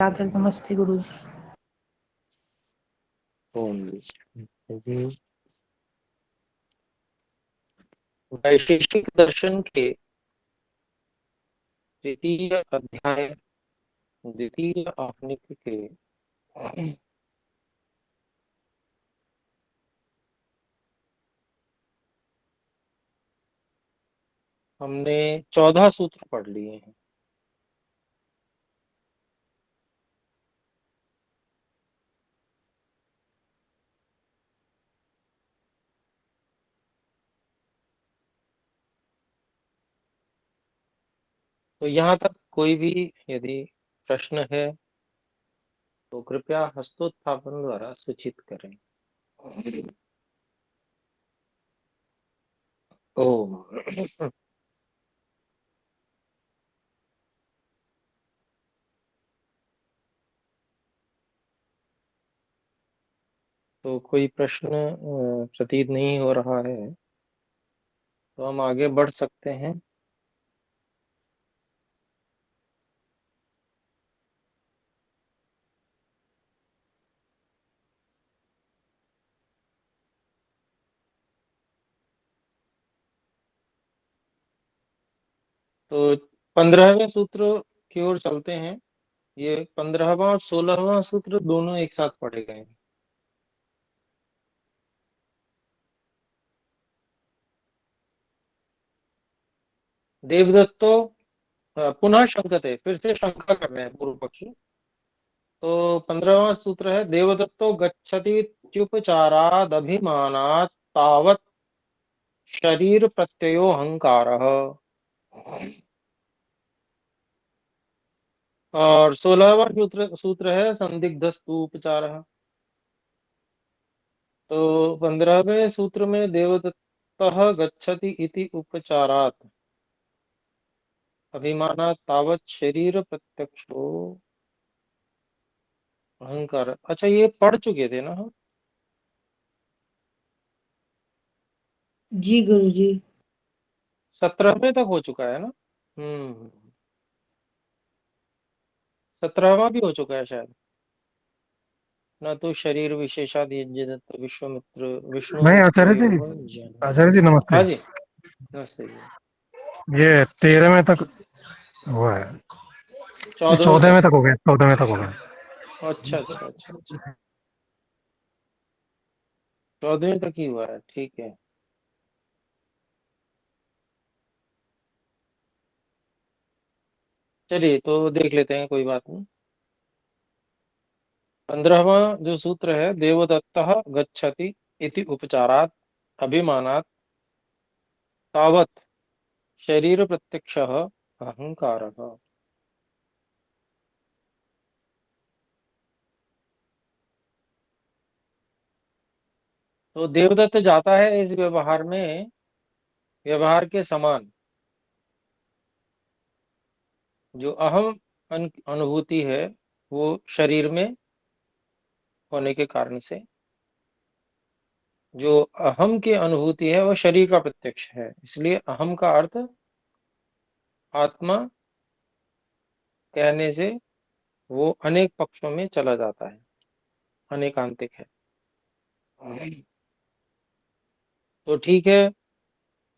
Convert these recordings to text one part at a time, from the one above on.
नमस्ते गुरु। वैशेषिक दर्शन के तृतीय अध्याय द्वितीय आह्निक के हमने 14 सूत्र पढ़ लिए हैं। तो यहाँ तक कोई भी यदि प्रश्न है तो कृपया हस्तोत्थापन द्वारा सूचित करें। ओम। तो कोई प्रश्न प्रतीत नहीं हो रहा है तो हम आगे बढ़ सकते हैं। तो 15वें सूत्र की ओर चलते हैं। ये 15वां और 16वां सूत्र दोनों एक साथ पढ़े गए हैं। देवदत्तो पुनः शंकते, फिर से शंका कर रहे हैं पूर्व पक्षी। तो 15वां सूत्र है, देवदत्तो गच्छति इत्युपचारादभिमानात् तावत् शरीर प्रत्ययो अहंकारः। और 16वां सूत्र सूत्र है संदिग्धस्तु उपचारः। तो 15वें सूत्र में देवदत्तः गच्छति इति उपचारात् अभिमानात् तावत् शरीर प्रत्यक्षो अहंकार। अच्छा, ये पढ़ चुके थे ना हम? जी गुरु जी। 17वें तक हो चुका है ना? 17वां भी हो चुका है शायद। न तो शरीर विशेषादि विश्वमित्र विष्णु नहीं आचार्य जी। मित्रयोः जन। आचार्य जी नमस्ते। हाँ जी, नमस्ते जी। ये 13वें तक हुआ है। ये 14वें 14वें तक। तक हो गया, 14वें तक हो गया। अच्छा अच्छा अच्छा अच्छा, 14वें तक ही हुआ है, ठीक है। चलिए तो देख लेते हैं, कोई बात नहीं। 15वां जो सूत्र है, देवदत्तः गच्छति इति उपचारात् अभिमानात् तावत् शरीर प्रत्यक्षः अहंकारः। तो देवदत्त जाता है इस व्यवहार में, व्यवहार के समान जो अहम अनुभूति है वो शरीर में होने के कारण से, जो अहम की अनुभूति है वो शरीर का प्रत्यक्ष है, इसलिए अहम का अर्थ आत्मा कहने से वो अनेक पक्षों में चला जाता है, अनेकांतिक है। तो ठीक है।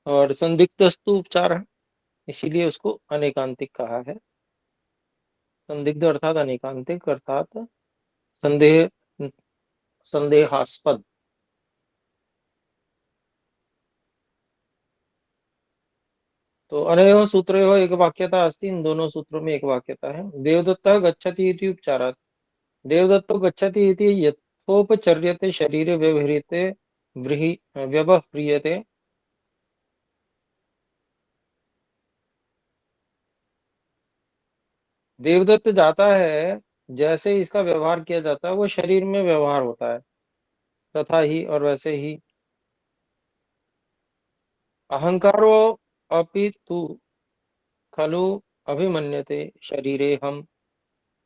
और संदिग्धस्तु उपचार है, इसीलिए उसको अनेकांतिक कहा है। संदिग्ध अर्थात अनेकांतिक अर्थात संदेह, संदेहास्पद। तो अनयोः सूत्रयोः एक वाक्यता अस्ति, इन दोनों सूत्रों में एक वाक्यता है। देवदत्तः गच्छति इति उपचारात्, देवदत्तो गच्छति इति यथोपचर्यते शरीरे व्यवह्रियते व्यवह्रियते। देवदत्त जाता है, जैसे इसका व्यवहार किया जाता है वो शरीर में व्यवहार होता है, तथा ही और वैसे ही अहंकारो अपि तु खलु अभिमन्यते शरीरे हम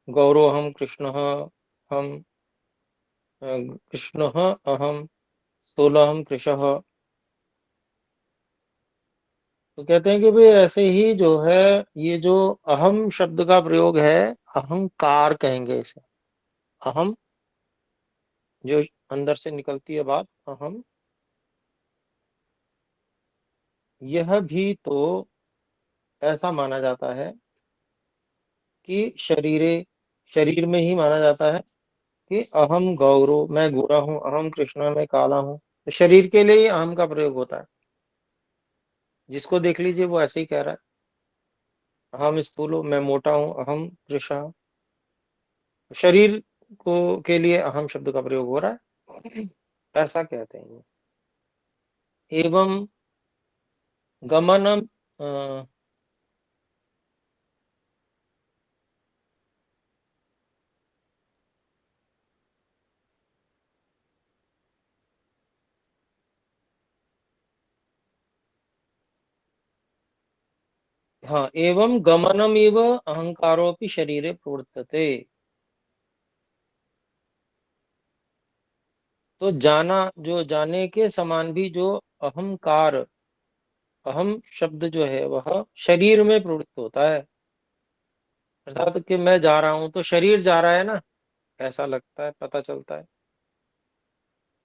गौरोहम कृष्ण हम कृष्ण अहम स्थूलहम कृशः। तो कहते हैं कि भाई ऐसे ही जो है, ये जो अहम शब्द का प्रयोग है, अहंकार कहेंगे इसे। अहम, जो अंदर से निकलती है बात, अहम, यह भी तो ऐसा माना जाता है कि शरीर में ही माना जाता है कि अहम गौरव, मैं गोरा हूं, अहम कृष्णा, मैं काला हूं। तो शरीर के लिए ही अहम का प्रयोग होता है। जिसको देख लीजिए वो ऐसे ही कह रहा है, अहम स्थूलो, मैं मोटा हूं, अहम कृष्णा। शरीर को के लिए अहम शब्द का प्रयोग हो रहा है, ऐसा कहते हैं। एवं गमनम, हाँ, एवं गमनम एव अहंकारोपि शरीरे प्रवर्तते। तो जाना, जो जाने के समान भी जो अहंकार, अहम शब्द जो है वह शरीर में प्रवृत्त होता है। अर्थात कि मैं जा रहा हूं तो शरीर जा रहा है ना, ऐसा लगता है, पता चलता है।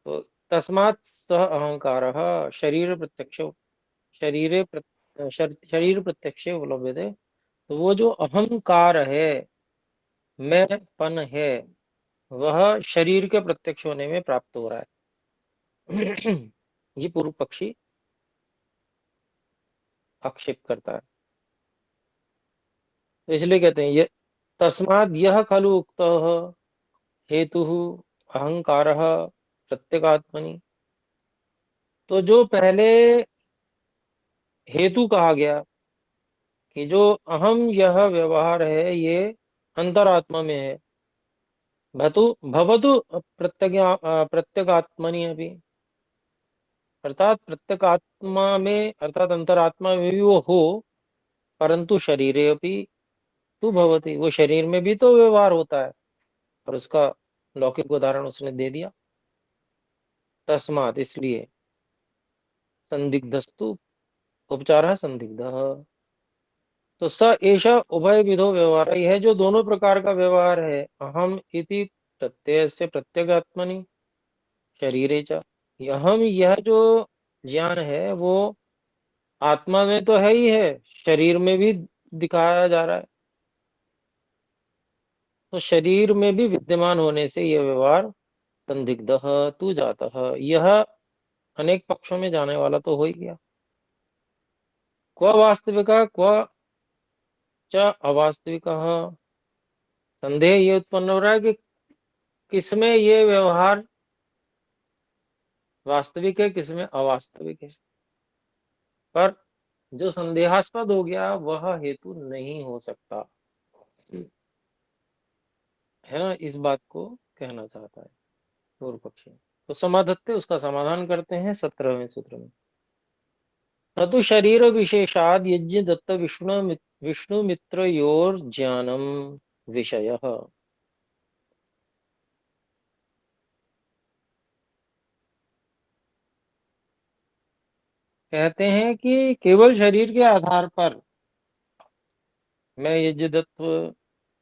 तो तस्मात् सह अहंकार शरीर प्रत्यक्ष, शरीर प्रत्यक्ष उपलब्धते। तो वो जो अहंकार है, मैंपन है, वह शरीर के प्रत्यक्ष होने में प्राप्त हो रहा है। ये पूर्व पक्षी आक्षेप करता है। तो इसलिए कहते हैं ये, तस्माद यह खलु उक्त हेतु अहंकार प्रत्यगात्मनि। तो जो पहले हेतु कहा गया कि जो अहम यह व्यवहार है, ये अंतरात्मा में है। भतु भवतु प्रत्यगात्मनि अभी, अर्थात प्रत्यगात्मा में, अर्थात अंतरात्मा में भी वो हो, परंतु शरीरे अपि तु भवति, वो शरीर में भी तो व्यवहार होता है। और उसका लौकिक उदाहरण उसने दे दिया। तस्मात, इसलिए, संदिग्धस्तु उपचार संदिग्ध। तो स ऐसा उभय विधो व्यवहार, यह जो दोनों प्रकार का व्यवहार है, अहम इति प्रत्यय से प्रत्यगात्मनि शरीरे च। अहम, यह जो ज्ञान है वो आत्मा में तो है ही है, शरीर में भी दिखाया जा रहा है। तो शरीर में भी विद्यमान होने से यह व्यवहार संदिग्ध तू जाता, यह अनेक पक्षों में जाने वाला तो हो ही गया। क्व वास्तविक क्व च अवास्तविक, संदेह ये उत्पन्न हो रहा है कि किसमें ये व्यवहार वास्तविक है, किसमें अवास्तविक है। पर जो संदेहास्पद हो गया वह हेतु नहीं हो सकता, है ना, इस बात को कहना चाहता है पूर्व पक्षी। तो समाधत्ते, उसका समाधान करते हैं 17वें सूत्र में। न तो शरीर विशेषाद यज्ञ दत्त विष्णु मित्रयोर ज्ञानम विषय। कहते हैं कि केवल शरीर के आधार पर मैं यज्ञ दत्त,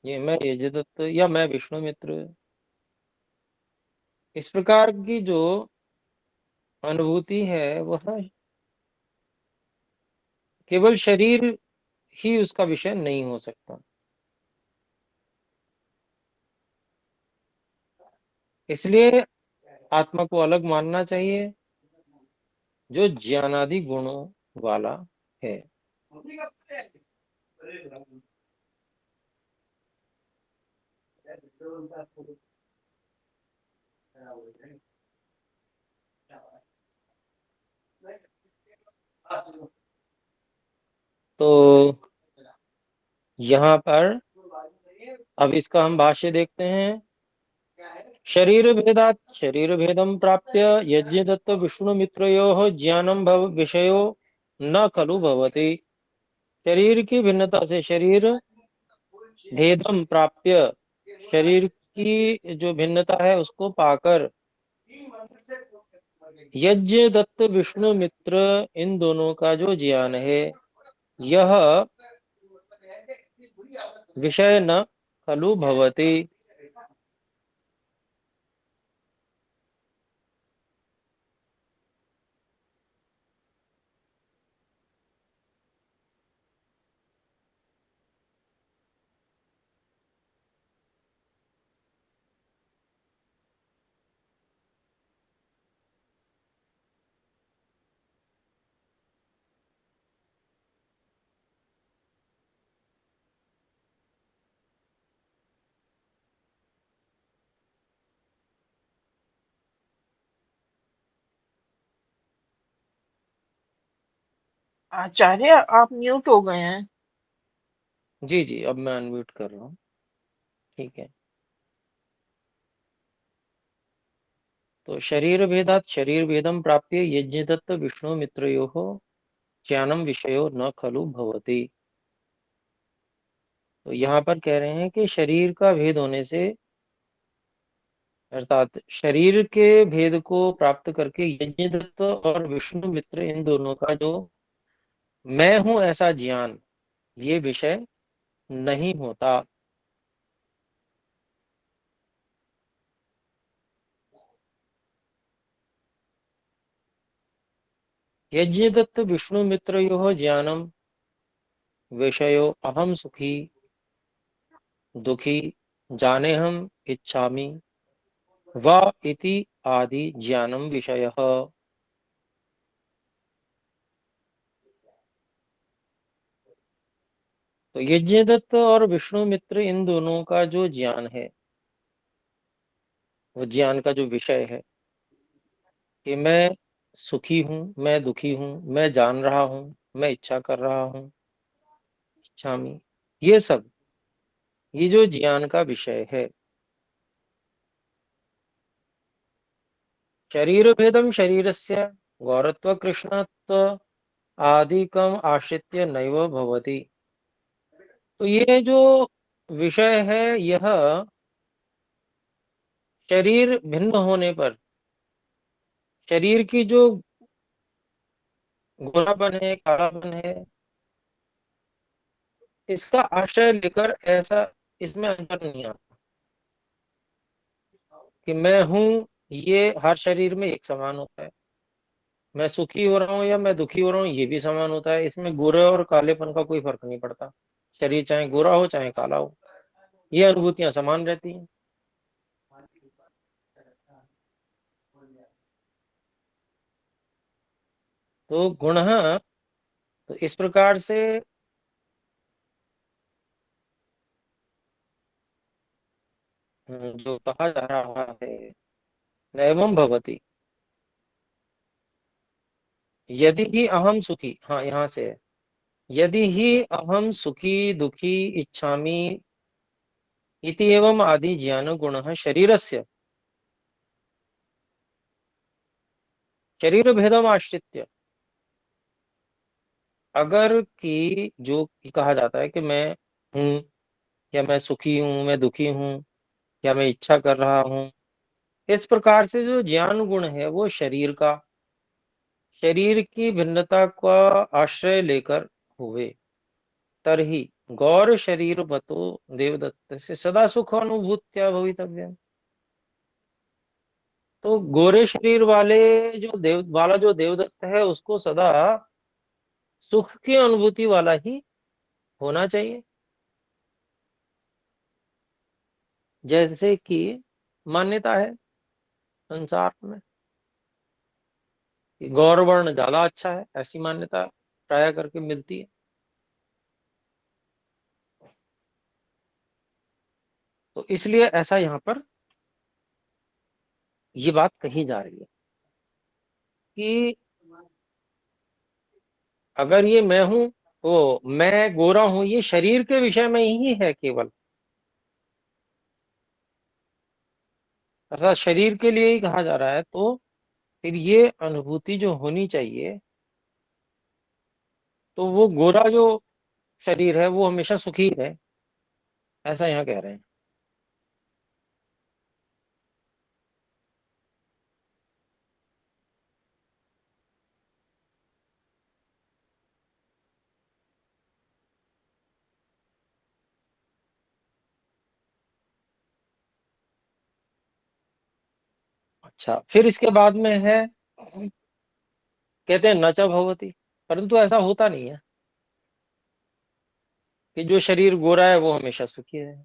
ये मैं यज्ञ दत्त या मैं विष्णु मित्र, इस प्रकार की जो अनुभूति है वह केवल शरीर ही उसका विषय नहीं हो सकता। इसलिए आत्मा को अलग मानना चाहिए, जो ज्ञानादि गुणों वाला है। तो यहाँ पर अब इसका हम भाष्य देखते हैं। शरीर भेदात शरीर भेदम प्राप्य यज्ञ दत्त विष्णु मित्रयोः ज्ञानम भव विषयो न खलु भवति। शरीर की भिन्नता से, शरीर भेदम प्राप्य, शरीर की जो भिन्नता है उसको पाकर, यज्ञ दत्त विष्णु मित्र इन दोनों का जो ज्ञान है यह विषय न खलु भवति। आचार्य आप म्यूट हो गए हैं। जी जी, अब मैं अनम्यूट कर रहा हूँ। ठीक है, तो शरीर भेदात शरीर भेदम प्राप्य यज्ञ दत्त विष्णु मित्रयोः ज्ञानम विषयो न खलु भवति। तो यहाँ पर कह रहे हैं कि शरीर का भेद होने से, अर्थात शरीर के भेद को प्राप्त करके यज्ञदत्त और विष्णु मित्र इन दोनों का जो मैं हूं ऐसा ज्ञान, ये विषय नहीं होता। यज्ञदत्त विष्णु मित्रयोः ज्ञानम विषयो अहम सुखी दुखी जानेहम इच्छामि वा इति आदि ज्ञानम विषयः। तो यज्ञदत्त और विष्णु मित्र इन दोनों का जो ज्ञान है, वो ज्ञान का जो विषय है कि मैं सुखी हूं, मैं दुखी हूं, मैं जान रहा हूं, मैं इच्छा कर रहा हूं, इच्छामि, ये सब, ये जो ज्ञान का विषय है। शरीर भेदम शरीरस्य गौरत्व कृष्णत्व आदिकम आश्रित्य नैव भवति। तो ये जो विषय है यह शरीर भिन्न होने पर, शरीर की जो गोरापन है, कालापन है, इसका आश्रय लेकर ऐसा इसमें अंतर नहीं आता कि मैं हूं, ये हर शरीर में एक समान होता है। मैं सुखी हो रहा हूँ या मैं दुखी हो रहा हूँ ये भी समान होता है। इसमें गोरे और कालेपन का कोई फर्क नहीं पड़ता। शरीर चाहे गोरा हो चाहे काला हो, ये अनुभूतियां समान रहती हैं। तो गुण, तो इस प्रकार से जो कहा जा रहा है नैवम भवति, यदि ही अहम सुखी, हाँ यहाँ से है, यदि ही अहम सुखी दुखी इच्छामि इति एवं आदि ज्ञान गुण शरीरस्य शरीर भेदम आश्रित्य, अगर कि जो कहा जाता है कि मैं हूं या मैं सुखी हूं, मैं दुखी हूं या मैं इच्छा कर रहा हूं, इस प्रकार से जो ज्ञान गुण है वो शरीर की भिन्नता का आश्रय लेकर हुए, तरही गौर शरीर बतो देवदत्त से सदा सुख अनुभूत्या भवितव्य। तो गोरे शरीर वाले जो देवदत्त है उसको सदा सुख की अनुभूति वाला ही होना चाहिए। जैसे कि मान्यता है संसार में कि गौर वर्ण ज्यादा अच्छा है, ऐसी मान्यता प्राय करके मिलती है। तो इसलिए ऐसा यहाँ पर ये बात कही जा रही है कि अगर ये मैं हूं, तो मैं गोरा हूं, ये शरीर के विषय में ही है केवल, अर्थात शरीर के लिए ही कहा जा रहा है। तो फिर ये अनुभूति जो होनी चाहिए, तो वो गोरा जो शरीर है वो हमेशा सुखी है, ऐसा यहाँ कह रहे हैं। अच्छा, फिर इसके बाद में है, कहते हैं न च भवति, परंतु ऐसा होता नहीं है कि जो शरीर गोरा है वो हमेशा सुखी है।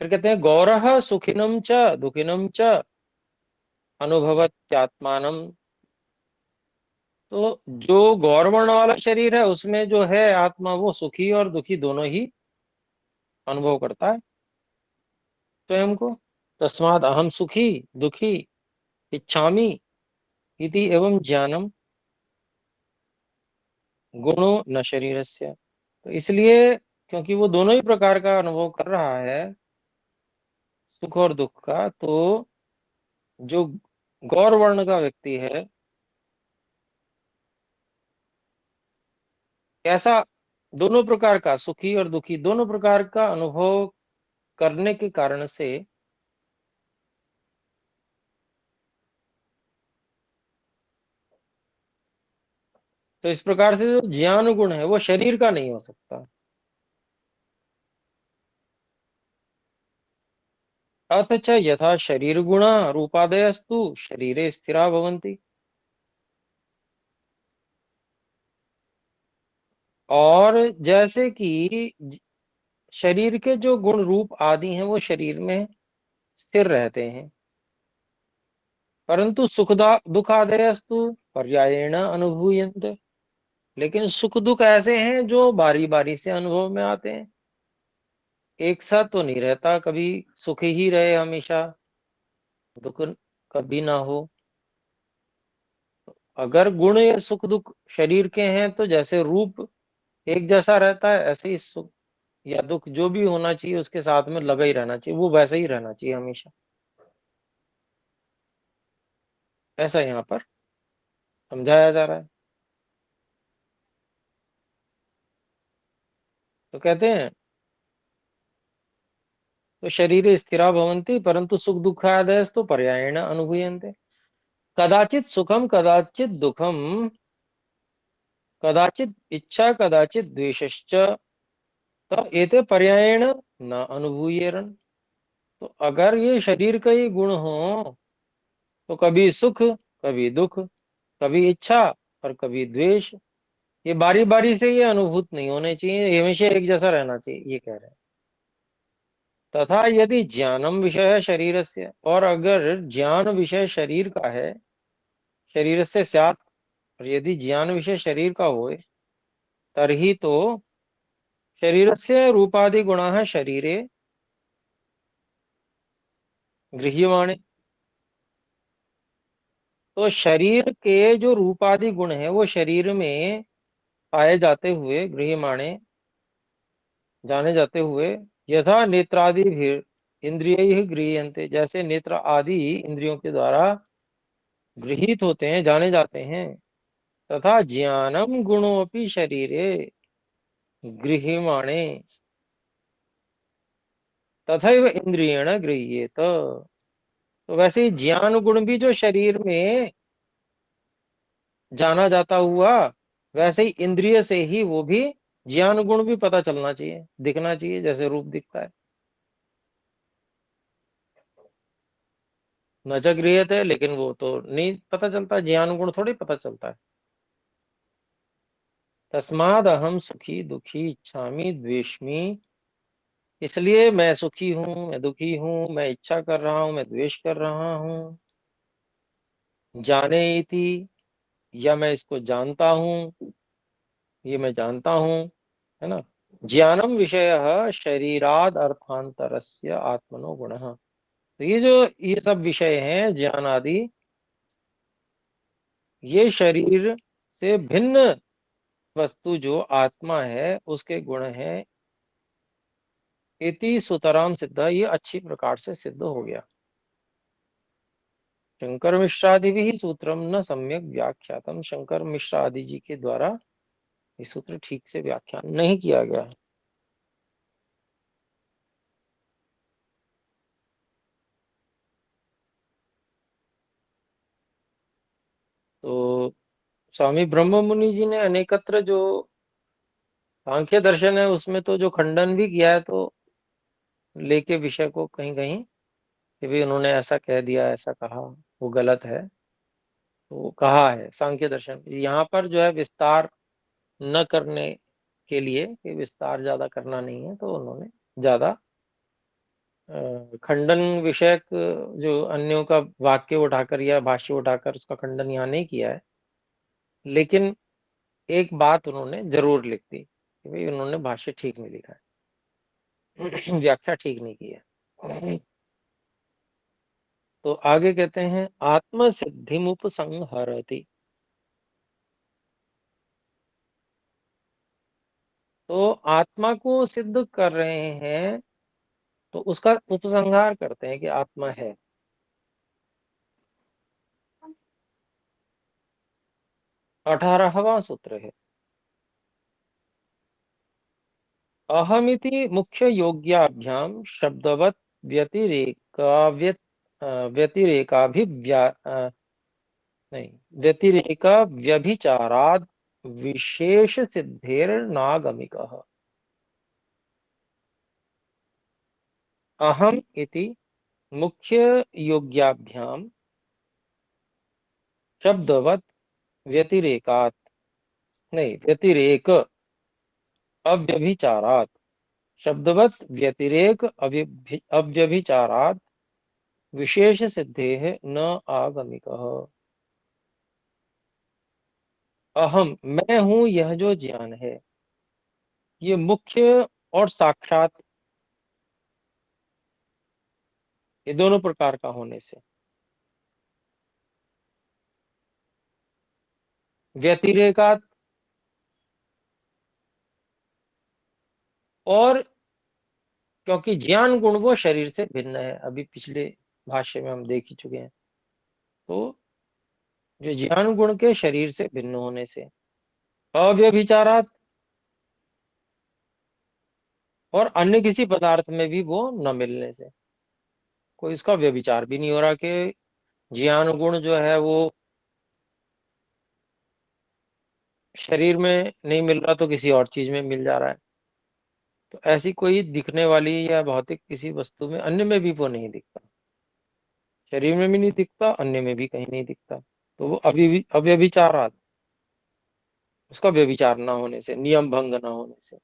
फिर कहते हैं गौरः सुखिनम च दुखिनम च अनुभवत्यात्मानम। तो जो गौरवर्ण वाला शरीर है उसमें जो है आत्मा, वो सुखी और दुखी दोनों ही अनुभव करता है स्वयं को। तस्माद अहम सुखी दुखी इच्छामि इति एवं ज्ञानम गुणो न शरीरस्य। तो इसलिए, क्योंकि वो दोनों ही प्रकार का अनुभव कर रहा है, सुख और दुख का, तो जो गौर वर्ण का व्यक्ति है, कैसा, दोनों प्रकार का, सुखी और दुखी दोनों प्रकार का अनुभव करने के कारण से तो इस प्रकार से जो ज्ञान गुण है वो शरीर का नहीं हो सकता। अथ च यथा शरीर गुणा रूपादयस्तु शरीरे स्थिरा भवन्ति। और जैसे कि शरीर के जो गुण रूप आदि हैं वो शरीर में स्थिर रहते हैं, परंतु सुखदा दुखादयस्तु पर्यायेण अनुभूयन्ते। लेकिन सुख दुख ऐसे हैं जो बारी बारी से अनुभव में आते हैं, एक साथ तो नहीं रहता, कभी सुख ही रहे हमेशा, दुख कभी ना हो। अगर गुण या सुख दुख शरीर के हैं तो जैसे रूप एक जैसा रहता है, ऐसे ही सुख या दुख जो भी होना चाहिए उसके साथ में लगा ही रहना चाहिए, वो वैसे ही रहना चाहिए हमेशा। ऐसा यहाँ पर समझाया जा रहा है। तो कहते हैं तो शरीरे स्थिरा भवन्ति परंतु सुख दुखादयस्तु पर्यायेण अनुभूयन्ते। कदाचित सुखम कदाचित दुखम कदाचित इच्छा कदाचित द्वेषश्च तो एते पर्यायेण न अनुभूयेरन। तो अगर ये शरीर का ही गुण हो तो कभी सुख कभी दुख, कभी इच्छा और कभी द्वेष, ये बारी बारी से ये अनुभूत नहीं होने चाहिए, ये हमेशा एक जैसा रहना चाहिए, ये कह रहे हैं। तथा यदि ज्ञानम विषय है शरीर से, और अगर ज्ञान विषय शरीर का है, शरीर से स्यात्, और यदि ज्ञान विषय शरीर का होए, तरही तो शरीर से रूपादि गुणा शरीरे गृह्यमाणे। तो शरीर के जो रूपादि गुण है वो शरीर में पाए जाते हुए, गृह्यमाणे जाने जाते हुए, यथा नेत्रादि भी इंद्रिय गृह्यन्ते, जैसे नेत्र आदि इंद्रियों के द्वारा गृहीत होते हैं, जाने जाते हैं। तथा ज्ञानम गुणोपि शरीरे गृह्यमाणे तथैव इंद्रियेण गृह्येत। तो वैसे ही ज्ञान गुण भी जो शरीर में जाना जाता हुआ, वैसे ही इंद्रिय से ही वो भी ज्ञान गुण भी पता चलना चाहिए, दिखना चाहिए, जैसे रूप दिखता है। न च गृह्यते, लेकिन वो तो नहीं पता चलता, ज्ञान गुण थोड़ी पता चलता है। तस्माद अहम सुखी दुखी इच्छामि द्वेष्मि। इसलिए मैं सुखी हूं, मैं दुखी हूं, मैं इच्छा कर रहा हूं, मैं द्वेष कर रहा हूं। जाने थी, या मैं इसको जानता हूं, ये मैं जानता हूं, है ना। ज्ञानम विषय शरीराद अर्थांतरस्य आत्मनो गुण। तो ये जो ये सब विषय हैं ज्ञान आदि, ये शरीर से भिन्न वस्तु जो आत्मा है उसके गुण है। इति सुतराम सिद्ध, ये अच्छी प्रकार से सिद्ध हो गया। शंकर मिश्रादि भी सूत्रम न सम्यक व्याख्यातम, शंकर मिश्र आदि जी के द्वारा ये सूत्र ठीक से व्याख्यान नहीं किया गया है। तो स्वामी ब्रह्म मुनि जी ने अनेकत्र जो सांख्य दर्शन है उसमें तो जो खंडन भी किया है, तो लेके विषय को कहीं कहीं कि भाई उन्होंने ऐसा कह दिया, ऐसा कहा, वो गलत है, तो कहा है सांख्य दर्शन। यहाँ पर जो है विस्तार न करने के लिए, कि विस्तार ज्यादा करना नहीं है, तो उन्होंने ज्यादा खंडन विषयक जो अन्यों का वाक्य उठाकर या भाष्य उठाकर उसका खंडन यहाँ नहीं किया है। लेकिन एक बात उन्होंने जरूर लिख दी कि भाई उन्होंने भाष्य ठीक नहीं लिखा है, व्याख्या ठीक नहीं की है। तो आगे कहते हैं आत्म सिद्धिमुपसंहरति। तो आत्मा को सिद्ध कर रहे हैं, तो उसका उपसंहार करते हैं कि आत्मा है। 18वां सूत्र है अहमिति मुख्य योग्याभ्याम शब्दवत व्यतिरेकाव्यत व्यतिरेकाभिव्या नहीं व्यतिरेक व्यभिचाराद विशेष सिद्धेर्नागमिकः। अहम इति मुख्य योग्याभ्याम शब्दवत व्यतिरेकात नहीं व्यतिरेक अव्यभिचारात शब्दवत व्यतिरेक अव्यभिचारात विशेष सिद्धेः न आगमिकः। अहम मैं हूं, यह जो ज्ञान है, ये मुख्य और साक्षात, ये दोनों प्रकार का होने से, व्यतिरेकात और क्योंकि ज्ञान गुण वो शरीर से भिन्न है, अभी पिछले भाष्य में हम देख ही चुके हैं। तो जो ज्ञान गुण के शरीर से भिन्न होने से, अव्यभिचारात और अन्य किसी पदार्थ में भी वो न मिलने से, कोई इसका व्यभिचार भी नहीं हो रहा कि ज्ञान गुण जो है वो शरीर में नहीं मिल रहा तो किसी और चीज में मिल जा रहा है। तो ऐसी कोई दिखने वाली या भौतिक किसी वस्तु में, अन्य में भी वो नहीं दिखता, शरीर में भी नहीं दिखता, अन्य में भी कहीं नहीं दिखता। तो वो अव्यभिचारात, उसका व्यभिचार ना होने से, नियम भंग ना होने से,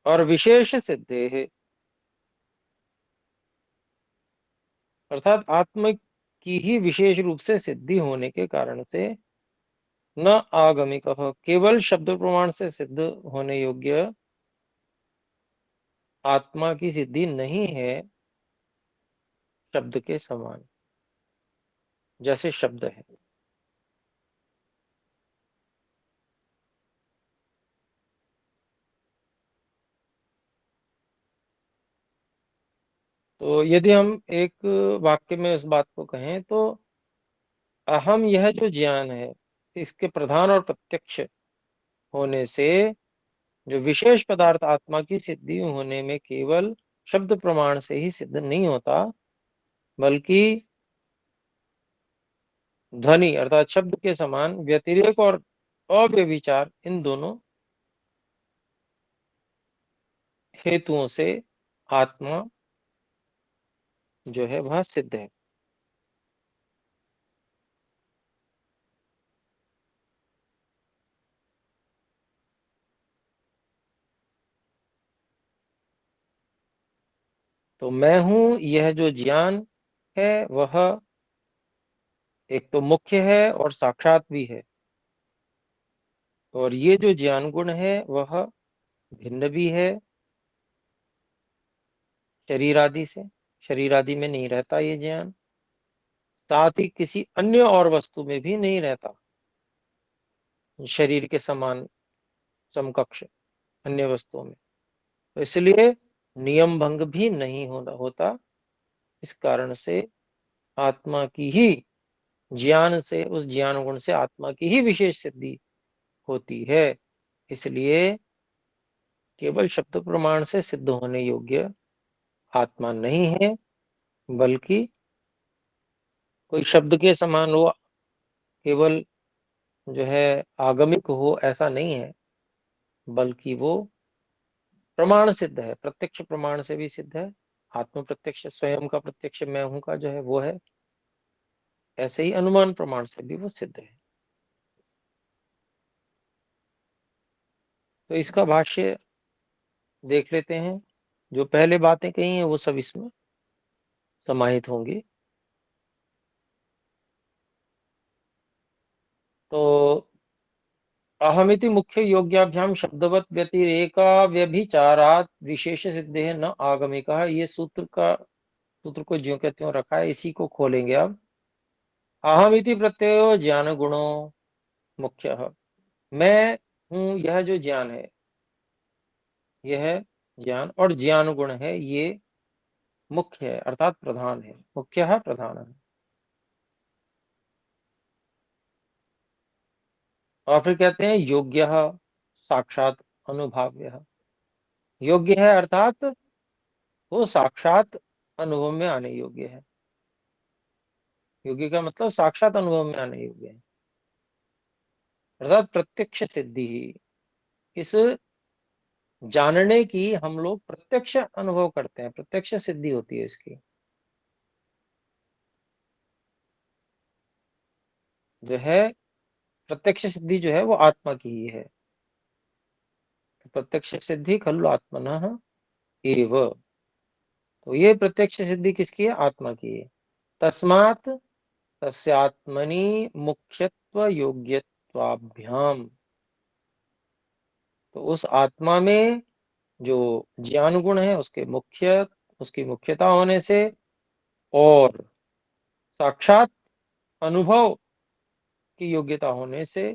और विशेष सिद्धे है, अर्थात आत्म की ही विशेष रूप से सिद्धि होने के कारण से, न आगमिक केवल शब्द प्रमाण से सिद्ध होने योग्य आत्मा की सिद्धि नहीं है, शब्द के समान, जैसे शब्द है। तो यदि हम एक वाक्य में उस बात को कहें तो अहम यह जो ज्ञान है, इसके प्रधान और प्रत्यक्ष होने से जो विशेष पदार्थ आत्मा की सिद्धि होने में केवल शब्द प्रमाण से ही सिद्ध नहीं होता, बल्कि ध्वनि अर्थात शब्द के समान व्यतिरेक और अव्यभिचार, इन दोनों हेतुओं से आत्मा जो है वह सिद्ध है। तो मैं हूं यह जो ज्ञान है वह एक तो मुख्य है और साक्षात भी है, और ये जो ज्ञान गुण है वह भिन्न भी है शरीर आदि से, शरीर आदि में नहीं रहता ये ज्ञान, साथ ही किसी अन्य और वस्तु में भी नहीं रहता, शरीर के समान समकक्ष अन्य वस्तुओं में। तो इसलिए नियम भंग भी नहीं होता। इस कारण से आत्मा की ही ज्ञान से, उस ज्ञान गुण से आत्मा की ही विशेष सिद्धि होती है। इसलिए केवल शब्द प्रमाण से सिद्ध होने योग्य आत्मा नहीं है, बल्कि कोई शब्द के समान वो केवल जो है आगमिक हो, ऐसा नहीं है। बल्कि वो प्रमाण सिद्ध है, प्रत्यक्ष प्रमाण से भी सिद्ध है। आत्म प्रत्यक्ष, स्वयं का प्रत्यक्ष मैं हूं का जो है वो है, ऐसे ही अनुमान प्रमाण से भी वो सिद्ध है। तो इसका भाष्य देख लेते हैं। जो पहले बातें कही हैं वो सब इसमें समाहित होंगी। तो अहमिति मुख्य योग्याभ्याम शब्दवत व्यतिरेका व्यभिचारात विशेष सिद्धे न आगमिका। ये सूत्र को ज्यों के त्यों रखा है, इसी को खोलेंगे अब। अहमिति प्रत्ययो ज्ञान गुणो मुख्य। मैं हूं, यह जो ज्ञान है, यह ज्ञान और ज्ञान गुण है, ये मुख्य है अर्थात प्रधान है। मुख्य है, प्रधान है। और फिर कहते हैं योग्य साक्षात अनुभाव्य। योग्य है अर्थात वो साक्षात अनुभव में आने योग्य है। योग्य का मतलब साक्षात अनुभव में आने योग्य है, अर्थात प्रत्यक्ष सिद्धि। इस जानने की हम लोग प्रत्यक्ष अनुभव करते हैं, प्रत्यक्ष सिद्धि होती है इसकी। जो है प्रत्यक्ष सिद्धि जो है वो आत्मा की ही है। प्रत्यक्ष सिद्धि खलु आत्मनः एव। तो ये प्रत्यक्ष सिद्धि किसकी है? आत्मा की है। तस्मात् तस्यात्मनि मुख्यत्व योग्यत्वाभ्याम। तो उस आत्मा में जो ज्ञान गुण है उसकी मुख्यता होने से और साक्षात अनुभव की योग्यता होने से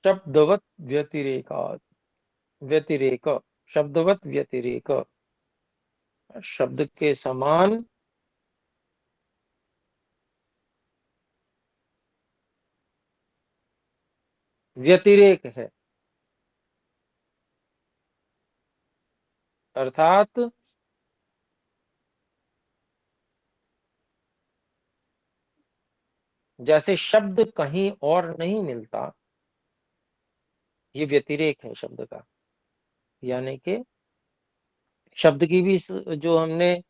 शब्दवत व्यतिरेक, शब्दवत व्यतिरेक, शब्द के समान व्यतिरेक है। अर्थात जैसे शब्द कहीं और नहीं मिलता, ये व्यतिरेक है शब्द का। यानी कि शब्द की भी जो हमने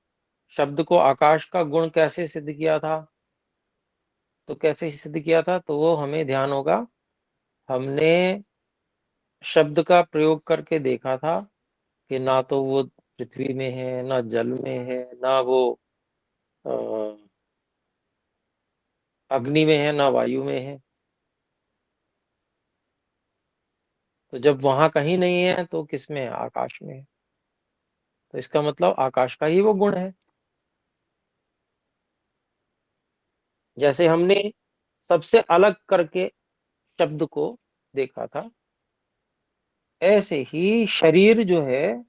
शब्द को आकाश का गुण कैसे सिद्ध किया था, तो कैसे सिद्ध किया था, तो वो हमें ध्यान होगा। हमने शब्द का प्रयोग करके देखा था कि ना तो वो पृथ्वी में है, ना जल में है, ना वो अ, अग्नि में है, ना वायु में है। तो जब वहां कहीं नहीं है तो किस में है? आकाश में है। तो इसका मतलब आकाश का ही वो गुण है। जैसे हमने सबसे अलग करके शब्द को देखा था, ऐसे ही शरीर जो है,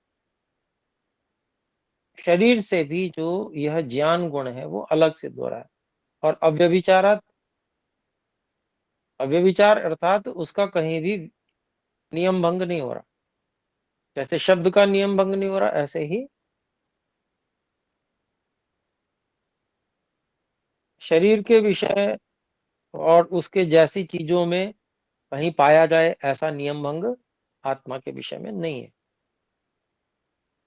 शरीर से भी जो यह ज्ञान गुण है वो अलग सिद्ध हो रहा है। और अव्यभिचार अर्थात उसका कहीं भी नियम भंग नहीं हो रहा। जैसे शब्द का नियम भंग नहीं हो रहा, ऐसे ही शरीर के विषय और उसके जैसी चीजों में कहीं पाया जाए ऐसा नियम भंग आत्मा के विषय में नहीं है।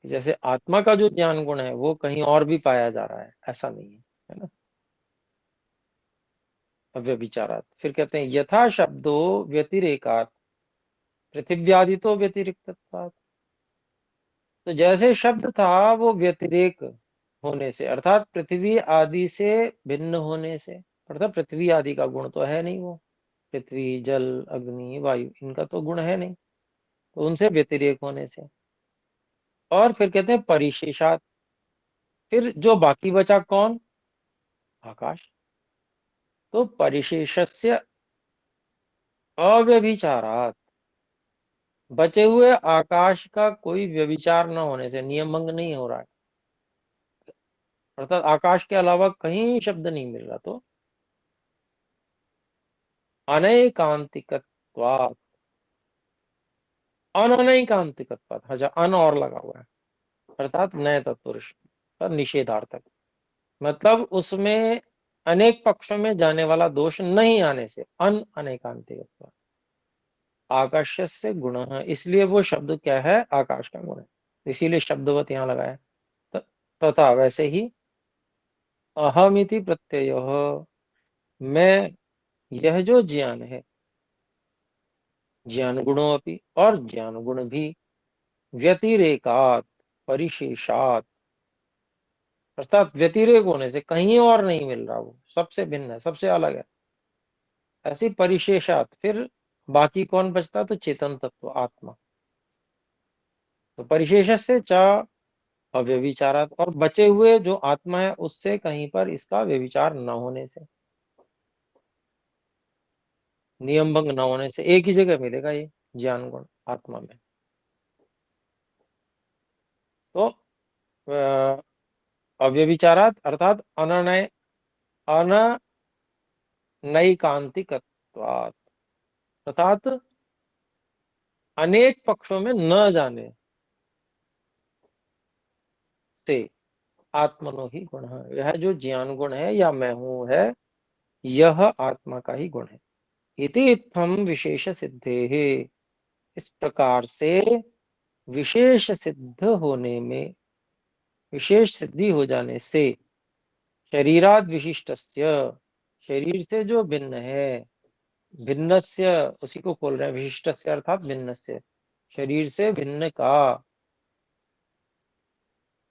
जैसे आत्मा का जो ज्ञान गुण है वो कहीं और भी पाया जा रहा है, ऐसा नहीं है, है ना। अव्यभिचारात। फिर कहते हैं यथा शब्दो व्यतिरेकात पृथिव्यादि तो व्यतिरिक्तत्वात्। तो जैसे शब्द था वो व्यतिरेक होने से, अर्थात पृथ्वी आदि से भिन्न होने से, अर्थात पृथ्वी आदि का गुण तो है नहीं वो। पृथ्वी, जल, अग्नि, वायु, इनका तो गुण है नहीं, तो उनसे व्यतिरेक होने से। और फिर कहते हैं परिशेषात। फिर जो बाकी बचा कौन? आकाश। तो परिशेषस्य अव्यभिचारात, बचे हुए आकाश का कोई व्यभिचार न होने से, नियम भंग नहीं हो रहा है। अर्थात आकाश के अलावा कहीं शब्द नहीं मिल रहा। तो अनैकांतिकत्वात्, अनैकांतिकत्वात्, अच्छा अन और लगा हुआ है, अर्थात नए तत्पुरुष का निषेधार्थक। मतलब उसमें अनेक पक्षों में जाने वाला दोष नहीं आने से अनैकांतिकत्वात्। आकाशस्य गुणः, इसलिए वो शब्द क्या है, आकाश का गुण है, इसीलिए शब्दवत यहाँ लगाया। तथा वैसे ही अहमिति प्रत्ययः, मैं, यह जो ज्ञान है, ज्ञान गुणों अपि, और ज्ञान गुण भी, व्यतिरेकात परिशेषात, अर्थात व्यतिरेक होने से, कहीं और नहीं मिल रहा, वो सबसे भिन्न है, सबसे अलग है, ऐसी परिशेषात, फिर बाकी कौन बचता, तो चेतन तत्व आत्मा। तो परिशेष से चा अव्यभिचारात, और बचे हुए जो आत्मा है उससे कहीं पर इसका व्यभिचार न होने से, नियम भंग न होने से, एक ही जगह मिलेगा ये ज्ञान गुण आत्मा में। तो अव्यभिचारात अर्थात अननय अननैकांतिकत्वात्, अर्थात अनेक पक्षों में न जाने से, आत्मनो ही गुण है, यह जो ज्ञान गुण है या मैं हूं है, यह आत्मा का ही गुण है। इति इत्थम विशेष सिद्धे, इस प्रकार से विशेष सिद्ध होने में, विशेष सिद्धि हो जाने से, शरीराद विशिष्टस्य, शरीर से जो भिन्न है, भिन्नस्य, उसी को खोल रहे हैं, विशिष्टस्य अर्थात भिन्नस्य, शरीर से भिन्न का,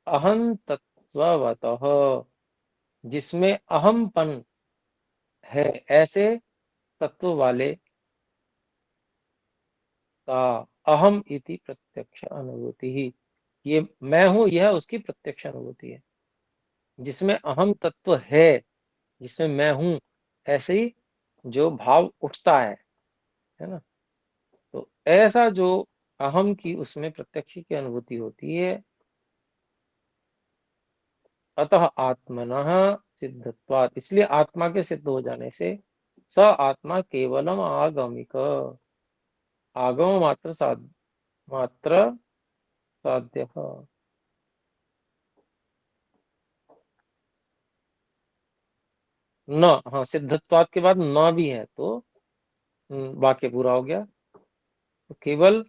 अहं तत्वतः, जिसमें अहमपन है, ऐसे तत्व वाले का, अहम इति प्रत्यक्ष अनुभूति ही, ये मैं हूं, यह उसकी प्रत्यक्ष अनुभूति है, जिसमें अहम तत्व है, जिसमें मैं हूं, ऐसे ही जो भाव उठता है ना, तो ऐसा जो अहम की उसमें प्रत्यक्ष की अनुभूति होती है। अतः आत्मनः सिद्धत्वात्, इसलिए आत्मा के सिद्ध हो जाने से, स आत्मा केवलम आगमिक, आगम मात्र मात्र साध्य, न, हाँ, सिद्धत्वात् के बाद न भी है तो वाक्य पूरा हो गया। तो केवल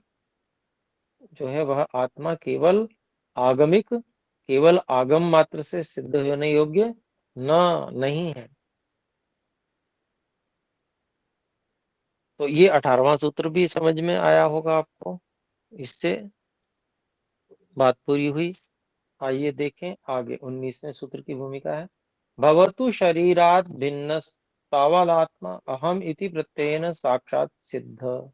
जो है वह आत्मा केवल आगमिक, केवल आगम मात्र से सिद्ध होने योग्य नहीं है। तो ये 18वां सूत्र भी समझ में आया होगा आपको, इससे बात पूरी हुई। आइए देखें आगे 19वें सूत्र की भूमिका है। भवतु शरीरात भिन्न तावलात्मा अहम इति प्रत्ययेन साक्षात सिद्ध।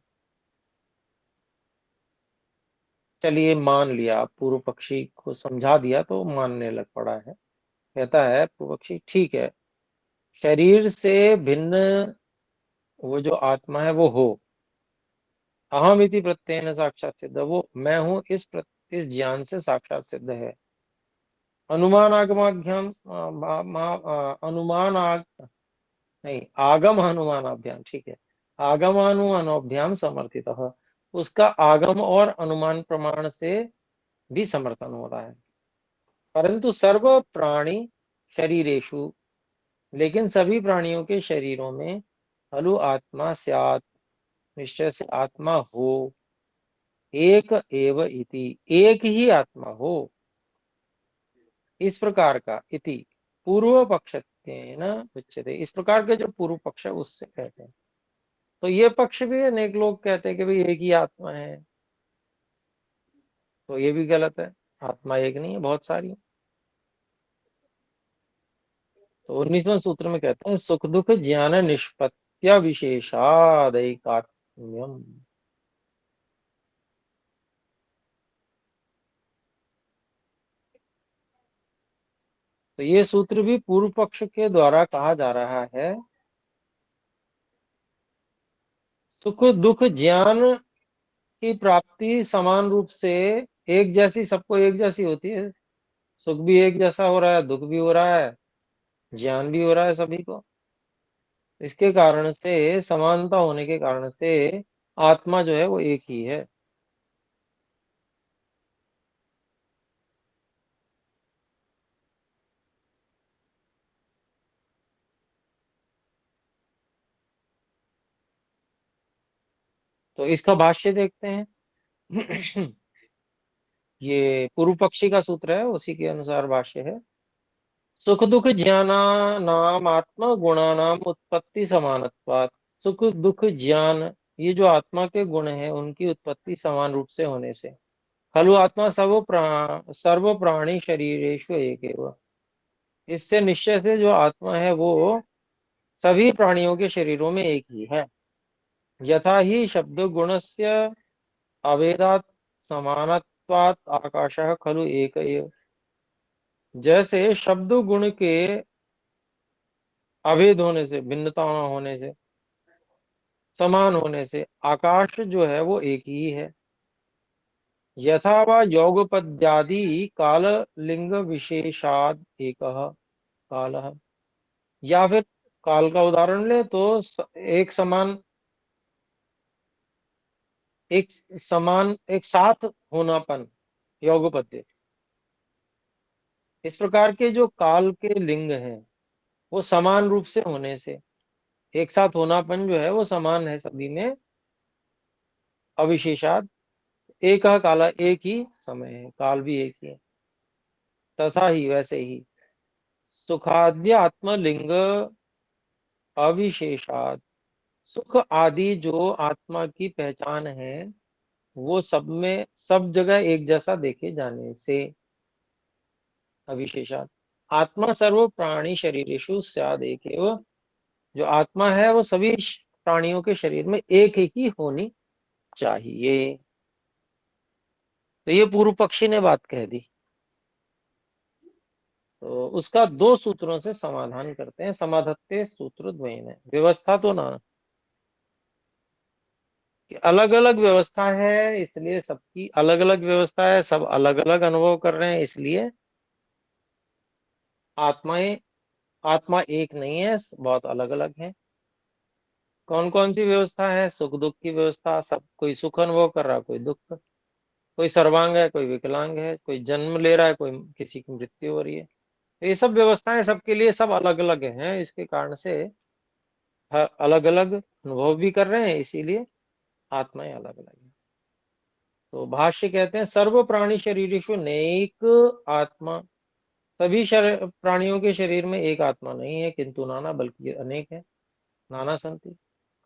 चलिए मान लिया, पूर्व पक्षी को समझा दिया तो मानने लग पड़ा है। कहता है पूर्व पक्षी, ठीक है, शरीर से भिन्न वो जो आत्मा है वो हो, अहम इति प्रत्ययेन साक्षात सिद्ध, वो मैं हूं, इस ज्ञान से साक्षात सिद्ध है। अनुमान आगमाभ्याम अनुमान नहीं, आगम अनुमानाभ्याम, ठीक है, आगमानुमानाभ्याम समर्थित, उसका आगम और अनुमान प्रमाण से भी समर्थन हो रहा है। परंतु सर्व प्राणी शरीरेषु, लेकिन सभी प्राणियों के शरीरों में, खलु आत्मा स्यात्, निश्चय से आत्मा हो, एक एव इति, एक ही आत्मा हो, इस प्रकार का, इति पूर्व पक्षत्वेन उच्यते, इस प्रकार के जो पूर्व पक्ष है उससे कहते हैं। तो ये पक्ष भी अनेक लोग कहते हैं कि भाई एक ही आत्मा है, तो ये भी गलत है, आत्मा एक नहीं है, बहुत सारी है। तो 19वें सूत्र में कहते हैं, सुख दुख ज्ञान निष्पत्त्या विशेषादैकात्म्यम। तो ये सूत्र भी पूर्व पक्ष के द्वारा कहा जा रहा है, सुख दुख ज्ञान की प्राप्ति समान रूप से एक जैसी, सबको एक जैसी होती है, सुख भी एक जैसा हो रहा है, दुख भी हो रहा है, ज्ञान भी हो रहा है सभी को। इसके कारण से, समानता होने के कारण से, आत्मा जो है वो एक ही है। तो इसका भाष्य देखते हैं। ये पूर्व पक्षी का सूत्र है, उसी के अनुसार भाष्य है। सुख दुख ज्ञाना नाम आत्मा गुणानाम उत्पत्ति समानत्वात्। सुख दुख ज्ञान, ये जो आत्मा के गुण हैं उनकी उत्पत्ति समान रूप से होने से। खलु आत्मा सर्व प्राणी शरीरेषु एक एव। इससे निश्चय से जो आत्मा है वो सभी प्राणियों के शरीरों में एक ही है। यथा ही शब्द गुणस्य अभेदात् समानत्वात् आकाशः खलु एक एव। जैसे शब्द गुण के अभेद होने से, भिन्नता होने से, समान होने से आकाश जो है वो एक ही है। यथा वा योगपद्यादि काल लिंग विशेषाद एकः कालः। या फिर काल का उदाहरण ले तो एक समान, एक साथ होनापन, योगपद्य। इस प्रकार के जो काल के लिंग हैं वो समान रूप से होने से एक साथ होनापन जो है वो समान है सभी में, अविशेषाद। एक काला, एक ही समय है, काल भी एक ही है। तथा ही वैसे ही सुखाद्य आत्मलिंग अविशेषाद। सुख आदि जो आत्मा की पहचान है वो सब में, सब जगह एक जैसा देखे जाने से अविशेषाद। आत्मा सर्व प्राणी शरीरेषु स्याद एक एव। जो आत्मा है वो सभी प्राणियों के शरीर में एक ही होनी चाहिए। तो ये पूर्व पक्षी ने बात कह दी। तो उसका दो सूत्रों से समाधान करते हैं। समाधत्ते सूत्र द्वयेन। व्यवस्था तो ना कि अलग अलग व्यवस्था है, इसलिए सबकी अलग अलग व्यवस्था है, सब अलग अलग अनुभव कर रहे हैं, इसलिए आत्माएं, आत्मा एक नहीं है, बहुत अलग अलग है। कौन कौन सी व्यवस्था है? सुख दुख की व्यवस्था। सब, कोई सुख अनुभव कर रहा है, कोई दुख। कोई सर्वांग है, कोई विकलांग है, कोई जन्म ले रहा है, कोई किसी की मृत्यु हो रही है। तो ये सब व्यवस्थाएं सबके लिए सब अलग अलग हैं, इसके कारण से अलग अलग अनुभव भी कर रहे हैं, इसीलिए आत्माएं अलग अलग हैं। तो भाष्य कहते हैं सर्व प्राणी शरीरेषु नैक आत्मा। सभी प्राणियों के शरीर में एक आत्मा नहीं है, किंतु नाना, बल्कि अनेक है। नाना संति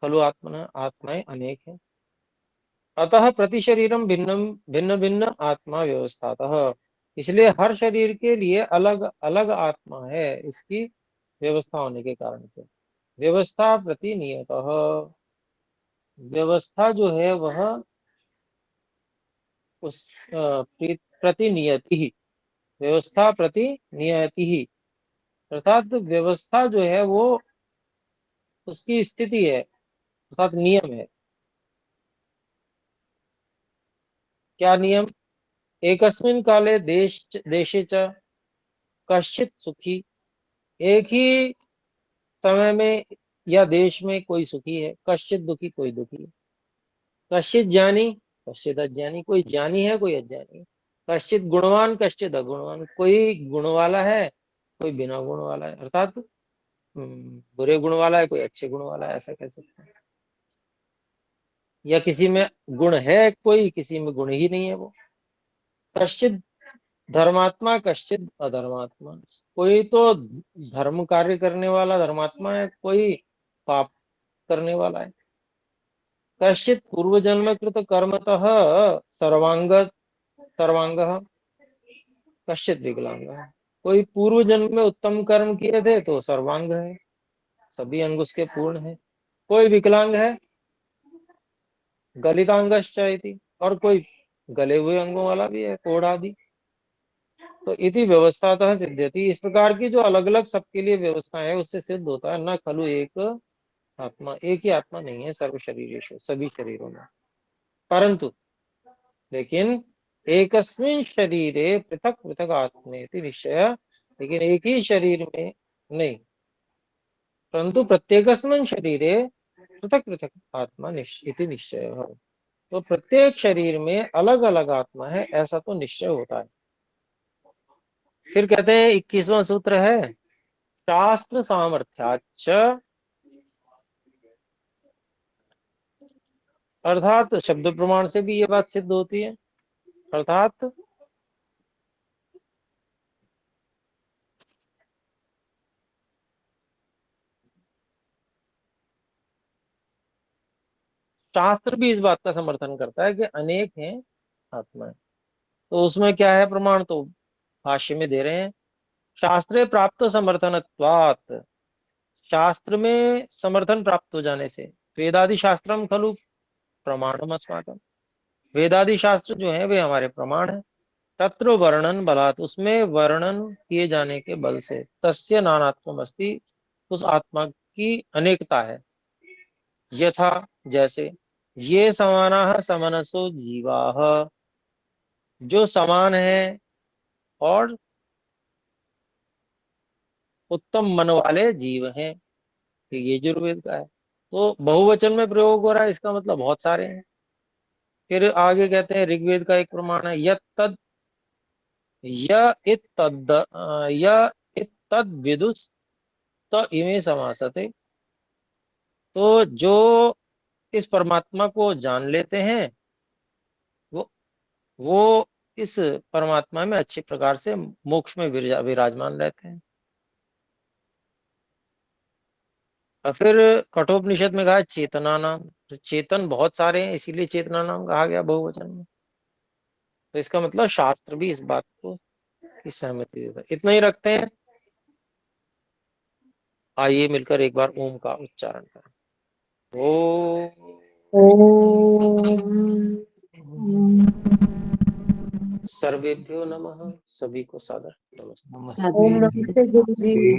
खलु आत्मना, आत्माएं अनेक है। अतः प्रति शरीरम भिन्न भिन्न भिन्न आत्मा व्यवस्थातः। इसलिए हर शरीर के लिए अलग अलग आत्मा है, इसकी व्यवस्था होने के कारण से। व्यवस्था प्रति नियतः। व्यवस्था जो है वह उस प्रति नियति ही। व्यवस्था प्रति नियति ही, अर्थात व्यवस्था जो है वो उसकी स्थिति है, अर्थात नियम है। क्या नियम? एकस्मिन काले देशे च कश्चित सुखी। एक ही समय में या देश में कोई सुखी है, कश्चित दुखी, कोई दुखी है। कश्चित ज्ञानी, कश्चित अज्ञानी। कोई ज्ञानी है, कोई अज्ञानी है। कश्चित गुणवान, कश्चित अगुणवान। कोई गुण वाला है, कोई बिना गुण वाला है, अर्थात बुरे गुण वाला है, कोई अच्छे गुण वाला है, ऐसा कह सकते हैं। या किसी में गुण है कोई, किसी में गुण ही नहीं है वो। कश्चित धर्मात्मा, कश्चित अधर्मात्मा। कोई तो धर्म कार्य करने वाला धर्मात्मा है, कोई पाप करने वाला है। कश्चित पूर्व जन्म कृत कर्मतः सर्वांग सर्वांगः, कश्चित विकलांग। कोई पूर्व जन्म में उत्तम कर्म किए थे तो सर्वांग है, सभी अंग उसके पूर्ण है। कोई विकलांग है, गलितांगश्च इति। और कोई गले हुए अंगों वाला भी है, कोढ़ आदि। तो इति व्यवस्थातः सिद्ध्यति। इस प्रकार की जो अलग अलग सबके लिए व्यवस्था है उससे सिद्ध होता है न खलु एक आत्मा। एक ही आत्मा नहीं है सर्व शरीरेषु, सभी शरीरों में। परंतु लेकिन एकस्मिन शरीरे पृथक पृथक आत्मेति निश्चय। लेकिन एक ही शरीर में नहीं, परंतु प्रत्येकस्मिन शरीरे पृथक पृथक आत्मा इति निश्चय। तो प्रत्येक शरीर में अलग अलग आत्मा है, ऐसा तो निश्चय होता है। फिर कहते हैं 21वां सूत्र है शास्त्र सामर्थ्याच्च अर्थात शब्द प्रमाण से भी ये बात सिद्ध होती है। अर्थात शास्त्र भी इस बात का समर्थन करता है कि अनेक हैं आत्माएं। तो उसमें क्या है प्रमाण, तो भाष्य में दे रहे हैं, शास्त्रे प्राप्त समर्थनत्वात्, शास्त्र में समर्थन प्राप्त हो जाने से, वेदादि शास्त्रम खलु प्रमाणम अस्माकम, वेदादि शास्त्र जो है वे हमारे प्रमाण है। तत्र वर्णन बलात्, उसमें वर्णन किए जाने के बल से, तस्य नानात्वम अस्ति, उस आत्मा की अनेकता है। यथा, जैसे, ये समानाः समनसो जीवाः, जो समान है और उत्तम मन वाले जीव हैं। ये यजुर्वेद का है। तो बहुवचन में प्रयोग हो रहा है, इसका मतलब बहुत सारे हैं। फिर आगे कहते हैं ऋग्वेद का एक प्रमाण है, यत् तद य इत्तद विदुस्त इमे समासते, तो जो इस परमात्मा को जान लेते हैं वो इस परमात्मा में अच्छे प्रकार से मोक्ष में विराजमान रहते हैं। और फिर कठोपनिषद में कहा चेतना नाम, तो चेतन बहुत सारे हैं इसीलिए चेतना नाम कहा गया बहुवचन में। तो इसका मतलब शास्त्र भी इस बात को की सहमति देता है। इतना ही रखते हैं। आइए मिलकर एक बार ओम का उच्चारण करें। ओम ओम सर्वेभ्यो नमः, सभी को सादर नमस्ते। ओम नमस्ते गुरु जी।